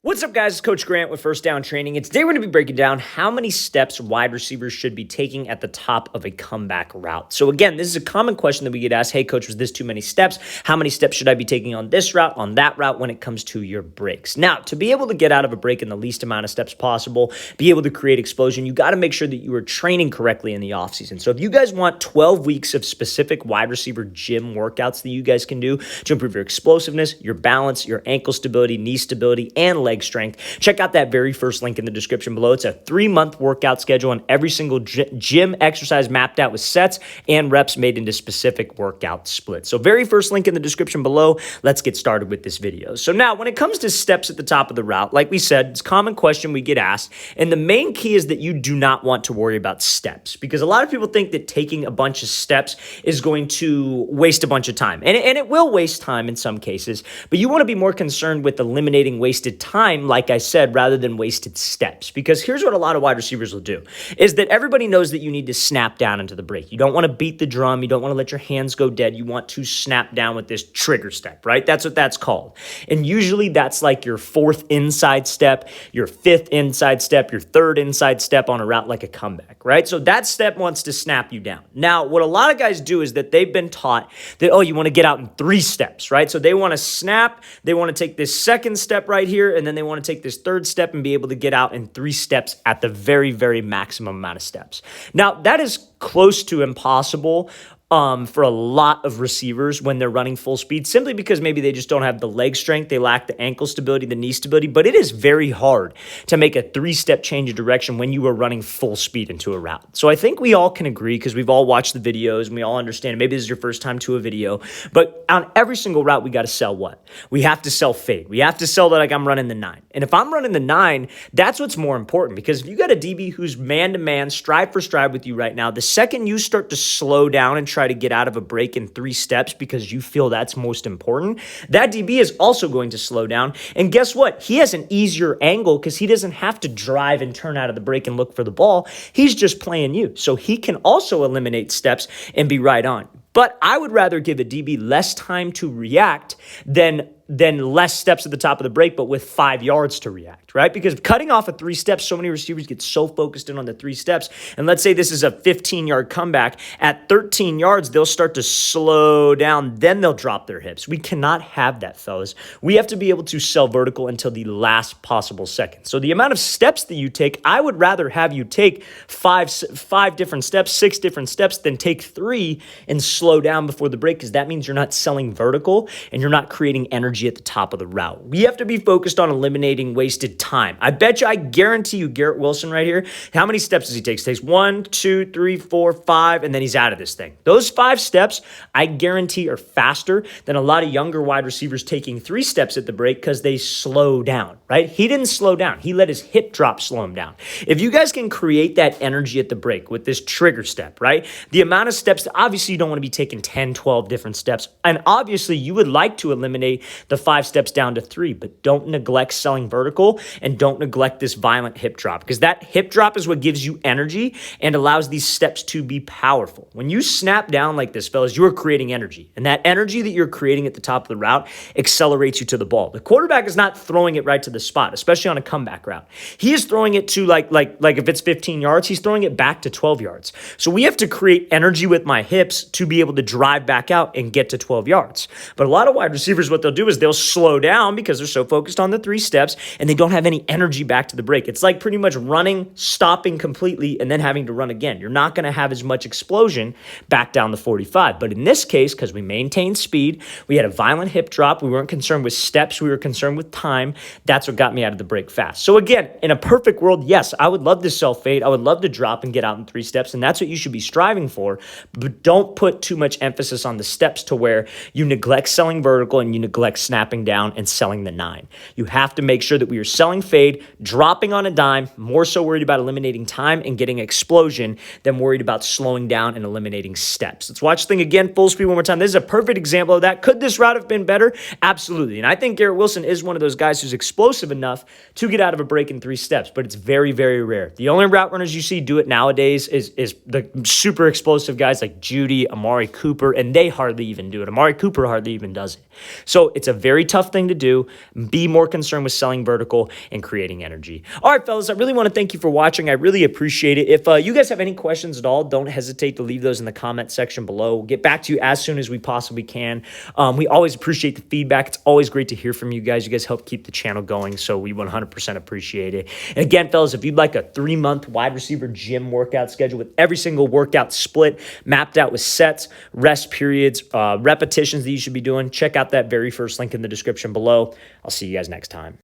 What's up, guys? It's Coach Grant with First Down Training. And today we're going to be breaking down how many steps wide receivers should be taking at the top of a comeback route. So again, this is a common question that we get asked. Hey, Coach, was this too many steps? How many steps should I be taking on this route, on that route when it comes to your breaks? Now, to be able to get out of a break in the least amount of steps possible, be able to create explosion, you got to make sure that you are training correctly in the offseason. So if you guys want 12 weeks of specific wide receiver gym workouts that you guys can do to improve your explosiveness, your balance, your ankle stability, knee stability, and leg strength, check out that very first link in the description below. It's a 3-month workout schedule and every single gym exercise mapped out with sets and reps made into specific workout splits. So very first link in the description below. Let's get started with this video. So now when it comes to steps at the top of the route, like we said, it's a common question we get asked. And the main key is that you do not want to worry about steps because a lot of people think that taking a bunch of steps is going to waste a bunch of time. And it will waste time in some cases, but you want to be more concerned with eliminating wasted time, like I said, rather than wasted steps. Because here's what a lot of wide receivers will do, is that everybody knows that you need to snap down into the break. You don't want to beat the drum. You don't want to let your hands go dead. You want to snap down with this trigger step, right? That's what that's called. And usually that's like your 4th inside step, your 5th inside step, your 3rd inside step on a route like a comeback, right? So that step wants to snap you down. Now, what a lot of guys do is that they've been taught that, oh, you want to get out in 3 steps, right? So they want to snap, they want to take this 2nd step right here, and then they want to take this 3rd step and be able to get out in 3 steps at the very, very maximum amount of steps. Now, that is close to impossible for a lot of receivers when they're running full speed, simply because maybe they just don't have the leg strength, they lack the ankle stability, the knee stability, but it is very hard to make a 3-step change of direction when you are running full speed into a route. So I think we all can agree, because we've all watched the videos and we all understand, maybe this is your first time to a video, but on every single route, we got to sell what? We have to sell fade. We have to sell that like I'm running the 9. And if I'm running the 9, that's what's more important, because if you got a DB who's man-to-man, stride for stride with you right now, the second you start to slow down and try to get out of a break in 3 steps because you feel that's most important, that DB is also going to slow down. And guess what? He has an easier angle because he doesn't have to drive and turn out of the break and look for the ball. He's just playing you. So he can also eliminate steps and be right on. But I would rather give a DB less time to react than less steps at the top of the break, but with 5 yards to react, right? Because cutting off at 3 steps, so many receivers get so focused in on the 3 steps. And let's say this is a 15-yard comeback. At 13 yards, they'll start to slow down. Then they'll drop their hips. We cannot have that, fellas. We have to be able to sell vertical until the last possible second. So the amount of steps that you take, I would rather have you take five different steps, 6 different steps, than take 3 and slow down before the break, because that means you're not selling vertical and you're not creating energy at the top of the route. We have to be focused on eliminating wasted time. I bet you, I guarantee you, Garrett Wilson right here, how many steps does he take? He takes 1, 2, 3, 4, 5, and then he's out of this thing. Those 5 steps, I guarantee, are faster than a lot of younger wide receivers taking 3 steps at the break because they slow down, right? He didn't slow down. He let his hip drop slow him down. If you guys can create that energy at the break with this trigger step, right? The amount of steps, obviously you don't want to be taking 10, 12 different steps. And obviously you would like to eliminate the 5 steps down to 3, but don't neglect selling vertical and don't neglect this violent hip drop, because that hip drop is what gives you energy and allows these steps to be powerful. When you snap down like this, fellas, you are creating energy, and that energy that you're creating at the top of the route accelerates you to the ball. The quarterback is not throwing it right to the spot, especially on a comeback route. He is throwing it to like if it's 15 yards, he's throwing it back to 12 yards. So we have to create energy with my hips to be able to drive back out and get to 12 yards. But a lot of wide receivers, what they'll do is they'll slow down because they're so focused on the 3 steps and they don't have any energy back to the break. It's like pretty much running, stopping completely, and then having to run again. You're not going to have as much explosion back down the 45. But in this case, because we maintained speed, we had a violent hip drop, we weren't concerned with steps, we were concerned with time. That's what got me out of the break fast. So again, in a perfect world, yes, I would love to sell fade. I would love to drop and get out in 3 steps, and that's what you should be striving for. But don't put too much emphasis on the steps to where you neglect selling vertical and you neglect snapping down and selling the 9. You have to make sure that we are selling fade, dropping on a dime, more so worried about eliminating time and getting explosion than worried about slowing down and eliminating steps. Let's watch the thing again, full speed one more time. This is a perfect example of that. Could this route have been better? Absolutely. And I think Garrett Wilson is one of those guys who's explosive enough to get out of a break in 3 steps, but it's very, very rare. The only route runners you see do it nowadays is the super explosive guys like Jeudy, Amari Cooper, and they hardly even do it. Amari Cooper hardly even does it. So it's a very tough thing to do. Be more concerned with selling vertical and creating energy. All right, fellas, I really want to thank you for watching. I really appreciate it. If you guys have any questions at all, don't hesitate to leave those in the comment section below. We'll get back to you as soon as we possibly can. We always appreciate the feedback. It's always great to hear from you guys. You guys help keep the channel going, so we 100% appreciate it. And again, fellas, if you'd like a 3-month wide receiver gym workout schedule with every single workout split, mapped out with sets, rest periods, repetitions that you should be doing, check out that very first link in the description below. I'll see you guys next time.